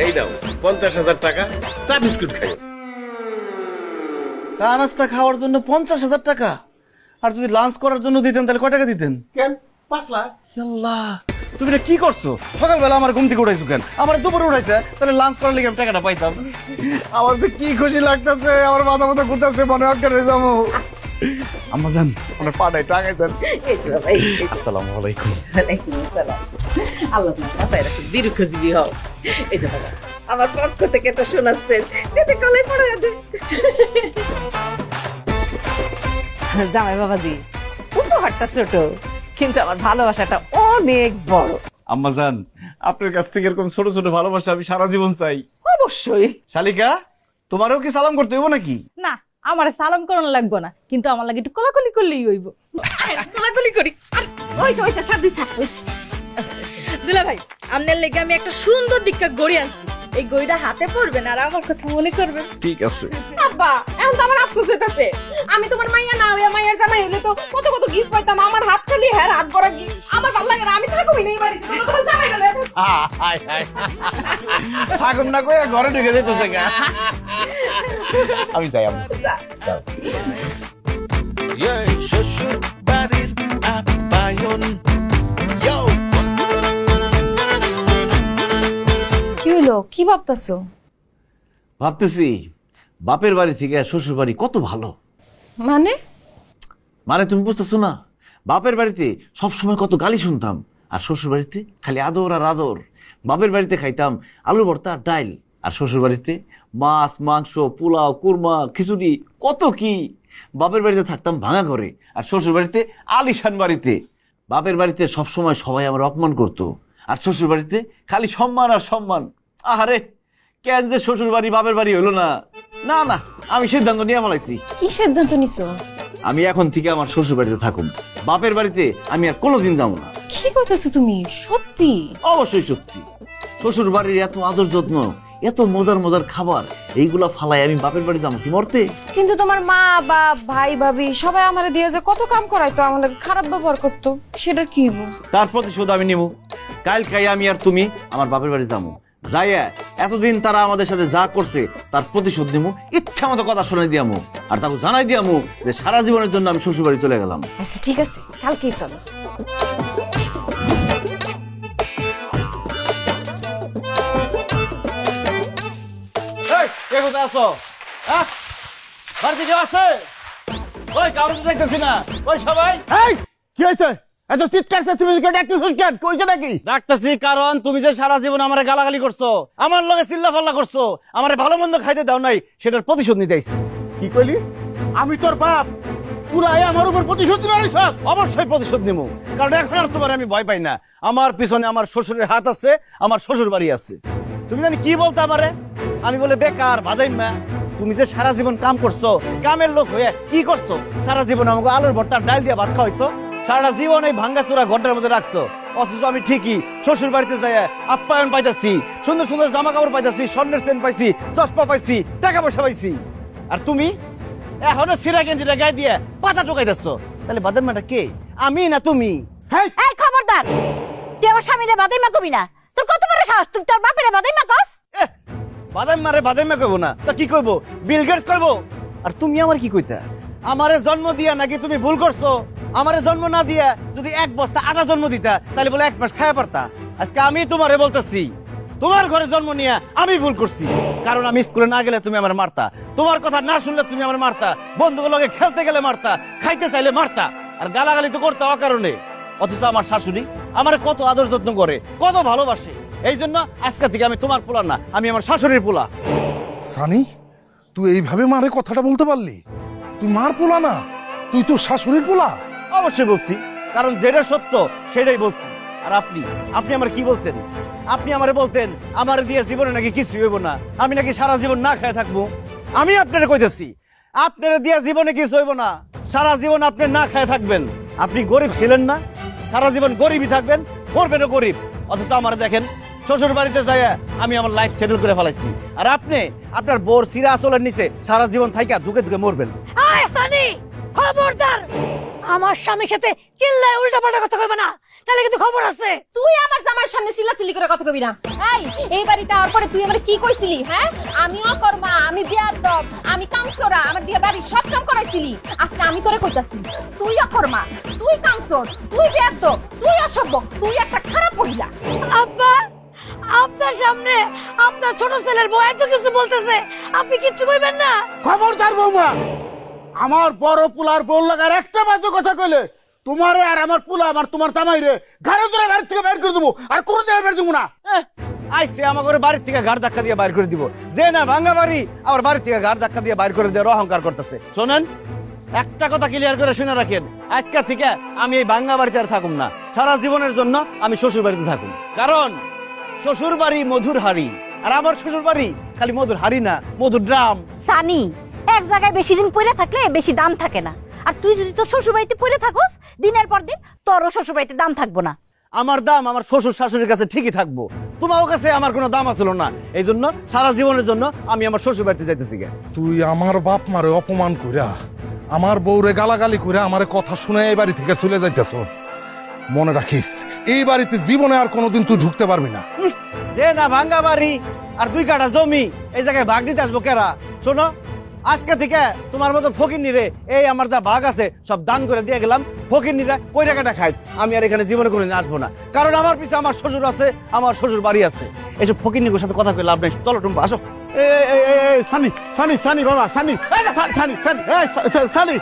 এই নাও 50,000 টাকা, চা বিস্কুট খাইও। চা নাস্তা খাওয়ার জন্য 50,000 টাকা? আর যদি লাঞ্চ করার জন্য দিতেন তাহলে কয় টাকা দিতেন? কেন 5 লাখ? আল্লাহ, তুমি এটা কি করছো? সকালবেলা আমার ঘুম থেকে উঠাইছো কেন? আমার দুপুরে উঠাইতে, তাহলে লাঞ্চ করার লেগে আমি টাকাটা পাইতাম। আমার যে কি খুশি লাগতেছে, আমার মাথা মাথা ঘুরতেছে, মনে হয় করে যাবো। আম্মা জান, আপনার পাটায় টাকাই দেন। আসসালামু আলাইকুম। আল্লাহ তোমার বাসায় রাখুন, দীর্ঘজীবী হও। এই যে বাবা, আমার পক্ষ থেকে তো শোনাচ্ছেন, এতে কলাই পড়ে দে। জামাই বাবাজি, উপহারটা ছোট, কিন্তু আমার ভালোবাসাটা অনেক বড়। আম্মা জান, আপনার কাছ থেকে এরকম ছোট ছোট ভালোবাসা আমি সারা জীবন চাই। অবশ্যই। শালিকা, তোমারও কি সালাম করতে হইব নাকি? না, আমার সালাম করানো লাগবো না, কিন্তু আমার লাগে একটু কোলাকুলি করলেই হইব। কোলাকুলি করি। ওইছে ওইছে সাদি সাদ ওইছে। দুলা ভাই, আমনের লেগে আমি একটা সুন্দর দীক্ষা গড়ি আনছি। এই গড়িটা হাতে পড়বেন আর আমার কথা মনে করবেন। ঠিক আছে। আব্বা, এখন তো আমার আফসোস হইতাছে। আমি তোমার মাইয়া না হইয়া মাইয়ার জামাই হইলে তো কত কত গিফট পাইতাম। আমার হাত খালি হ্যাঁ হাত ভরা গিফট। আমার ভালো লাগে না, আমি তো কই নেই বাড়িতে। তোমার জামাই না। থাকুন না কই ঘরে ঢুকে যেতেছে গা। আমি যাই আম্মা। শ্বশুর বাড়ির আপ্যায়ন। কি হইলো? কি ভাবতাছো? ভাবতেছি বাপের বাড়ি থেকে শ্বশুর বাড়ি কত ভালো। মানে তুমি বুঝতেছো না? বাপের বাড়িতে সবসময় কত গালি শুনতাম, আর শ্বশুর বাড়িতে খালি আদর আর আদর। বাপের বাড়িতে খাইতাম আলু ভর্তা ডাইল, আর শ্বশুর বাড়িতে মাছ মাংস পোলাও কুরমা খিচুড়ি কত কি। বাপের বাড়িতে থাকতাম ভাঙা ঘরে, আর শ্বশুর বাড়িতে আলিশান বাড়িতে। বাপের বাড়িতে সবসময় সবাই আমার অপমান করতো, আর শ্বশুর বাড়িতে খালি সম্মান আর সম্মান। আহারে, কেন যে শ্বশুর বাড়ি বাপের বাড়ি হইলো না। না না, আমি সিদ্ধান্ত নিয়ে ফেলাইছি। কি সিদ্ধান্ত নিছো? আমি এখন থেকে আমার শ্বশুর বাড়িতে থাকুম, বাপের বাড়িতে আমি আর কোনোদিন যাবো না। কি কইতাছো তুমি? সত্যি? অবশ্যই সত্যি। শ্বশুর বাড়ির এত আদর যত্ন, এত মজার মজার খাবার, এইগুলা ফালাই আমি বাপের বাড়ি যাবো কি মরতে? কিন্তু তোমার মা বা ভাই ভাবি সবাই আমারে দিয়ে যে কত কাম করাইতো, আমার লাগে খারাপ ব্যবহার করতো, সেটার কি হইব? তার প্রতিশোধ আমি নিব। কাল খাই আমি আর তুমি আমার বাপের বাড়ি যাবো, যাইয়া এতদিন তারা আমাদের সাথে যা করছে তার প্রতিশোধ নিবো, ইচ্ছা মতো কথা শোনাই দিয়ামু, আর তাকে জানাই দিয়ামু যে সারা জীবনের জন্য আমি শ্বশুর বাড়ি চলে গেলাম। আচ্ছা ঠিক আছে, কালকেই চলো। কে কোথায় আছো? বাড়িতে কেউ আছে? ওই কারো তো দেখতেছি না। ওই সবাই কি হয়েছে? এত চিৎকার তুমি কেন কইছে নাকি? ডাকতেছি কারণ তুমি যে সারা জীবন আমারে গালাগালি করছো, আমার লগে চিল্লা ফাল্লা করছো, আমারে ভালো মন্দ খাইতে দাও নাই, সেটার প্রতিশোধ নিতে আইছি। কি কইলি? আমি তোর বাপ, পুরাই আমার উপর প্রতিশোধ নিবি? অবশ্যই প্রতিশোধ নিব, কারণ এখন আর তোমার আমি ভয় পাই না। আমার পিছনে আমার শ্বশুরের হাত আছে, আমার শ্বশুর বাড়ি আছে। তুমি জানি কি বলতে আমারে? আমি বলে বেকার ভাদাইন না। তুমি যে সারা জীবন কাম করছো, কামের লোক হয়ে কি করছো? সারা জীবন আমাকে আলুর ভর্তা ডাল দিয়ে ভাত খাওয়াইছো, সারা জীবন এই ভাঙ্গাচোরা ঘরটার মধ্যে রাখছো। অথচ আমি ঠিকই শ্বশুর বাড়িতে যাই আপ্যায়ন পাইতেছি, সুন্দর সুন্দর জামা কাপড় পাইতেছি, স্বর্ণের চেন পাইছি, চশমা পাইছি, টাকা পয়সা পাইছি। আর তুমি এখনো সিরা গেঞ্জিটা গায়ে দিয়ে পাতা টোকাইতেছো। তাহলে বাদাম মাটা কে, আমি না তুমি? এই খবরদার, তুই আমার স্বামীরে বাদাইমা কবি না। তোর কত বড় সাহস, তুই তোর বাপেরে বাদাইমা কস? বাদাম মারে বাদামা কইবো না তা কি কইবো? Bill Gates কইবো? আর তুমি আমার কি কইতা? আমারে জন্ম দিয়া নাকি তুমি ভুল করছো? আমারে জন্ম না দিয়া যদি এক বস্তা আটা জন্ম দিতা, তাহলে বলে এক মাস খায়া পারতা। আজকে আমি তোমারে বলতেছি, তোমার ঘরে জন্ম নিয়ে আমি ভুল করছি, কারণ আমি স্কুলে না গেলে তুমি আমার মারতা, তোমার কথা না শুনলে তুমি আমার মারতা, বন্ধুগুলোকে খেলতে গেলে মারতা, খাইতে চাইলে মারতা, আর গালাগালি তো করতে অকারণে। অথচ আমার শাশুড়ি আমার কত আদর যত্ন করে, কত ভালোবাসে। এই জন্য আজকে থেকে আমি তোমার পোলা না, আমি আমার শাশুড়ির পোলা। সানি, তুই এইভাবে মারে কথাটা বলতে পারলি? তুই মার পোলা না, তুই তো শাশুড়ির পোলা। অবশ্যই বলছি, কারণ যেটা সত্য সেটাই বলছি। আর আপনি আমার কি বলতেন? আপনি আমারে বলতেন আমার দিয়ে জীবনে নাকি কিছু হইব না, আমি নাকি সারা জীবন না খেয়ে থাকবো। আমি আপনারে কইতেছি, আপনার দিয়ে জীবনে কিছু হইব না, সারা জীবন আপনি না খেয়ে থাকবেন। আপনি গরিব ছিলেন না, সারা জীবন গরিবই থাকবেন, মরবেনও গরিব। অথচ আমার দেখেন শ্বশুর বাড়িতে যাই আমি আমার লাইফ সেটেল করে ফেলাইছি, আর আপনি আপনার বোর সিরা আসলের নিচে সারা জীবন থাইকা ধুকে ধুকে মরবেন। আয় সানি, খবরদার, আমার স্বামীর সাথে চিল্লায় উল্টাপাল্টা কথা কইবা না, তাহলে কিন্তু খবর আছে। তুই আমার জামাইয়ের সামনে চিল্লাচিল্লি করে কথা কবি না। এই বাড়িতে আওয়ার পরে তুই আমার কি কইছিলি? হ্যাঁ, আমি অকর্মা, আমি বেয়াদব, আমি কামসরা, আমার দিয়ে বাড়ির সব কাম করাইছিলি। আজকে আমি তোরে কইতাছি, তুই অকর্মা, তুই কামসর, তুই বেয়াদব, তুই অসভ্য, তুই একটা খারাপ মহিলা। আব্বা, আপনার সামনে আপনার ছোট ছেলের বউ এত কিছু বলতেছে, আপনি কিচ্ছু কইবেন না? খবরদার বৌমা, আমার বড় পুলার বল লাগার একটা বাজে কথা কইলে তোমারে আর আমার পুলা আমার তোমার জামাই রে ঘরে ধরে বাড়ি থেকে বের করে দেবো, আর কোনো জায়গায় বের দেবো না। আইসে আমাকে বাড়ির থেকে ঘাড় ধাক্কা দিয়ে বাইর করে দিব, যে না ভাঙ্গা বাড়ি আবার বাড়ির থেকে ঘাড় ধাক্কা দিয়ে বাইর করে দেওয়ার অহংকার করতেছে। শোনেন, একটা কথা ক্লিয়ার করে শুনে রাখেন, আজকে থেকে আমি এই ভাঙ্গা বাড়িতে আর থাকুম না। সারা জীবনের জন্য আমি শ্বশুর বাড়িতে থাকুম, কারণ শ্বশুর বাড়ি মধুর হাড়ি, আর আমার শ্বশুর বাড়ি খালি মধুর হাড়ি না, মধুর ড্রাম। সানি, এক জায়গায় বেশি দিন পড়ে থাকলে বেশি দাম থাকে না, আর তুই যদি তোর শ্বশুর বাড়িতে পড়ে থাকস, দিনের পর দিন তোরও শ্বশুর বাড়িতে দাম থাকবো না। আমার দাম আমার শ্বশুর শাশুড়ির কাছে ঠিকই থাকবো, তোমার কাছে আমার কোনো দাম আসল না। এই জন্য সারা জীবনের জন্য আমি আমার শ্বশুর বাড়িতে যাইতেছি। তুই আমার বাপ মারে অপমান কইরা, আমার বউরে গালাগালি কইরা আমারে কথা শুনে এই বাড়ি থেকে চলে যাইতেছস। মনে রাখিস, এই বাড়িতে জীবনে আর কোনোদিন তুই ঢুকতে পারবি না। যে না ভাঙ্গা বাড়ি আর 2 কাঠা জমি, এই জায়গায় ভাগ দিতে আসবো কেরা? শোনো, আজকে থেকে তোমার মতো ফকিরনিরে এই আমার যা ভাগ আছে সব দান করে দিয়ে গেলাম। ফকিরনিরা কই টাকাটা খাই, আমি আর এখানে জীবনে কোনোদিন আসবো না, কারণ আমার পিছে আমার শ্বশুর আছে, আমার শ্বশুর বাড়ি আছে। এইসব ফকিরনির সাথে কথা কই লাভ নেই। চলো টুম্পা, আসো। সানি সানি সানি বাবা, সানি সানি সানি সানি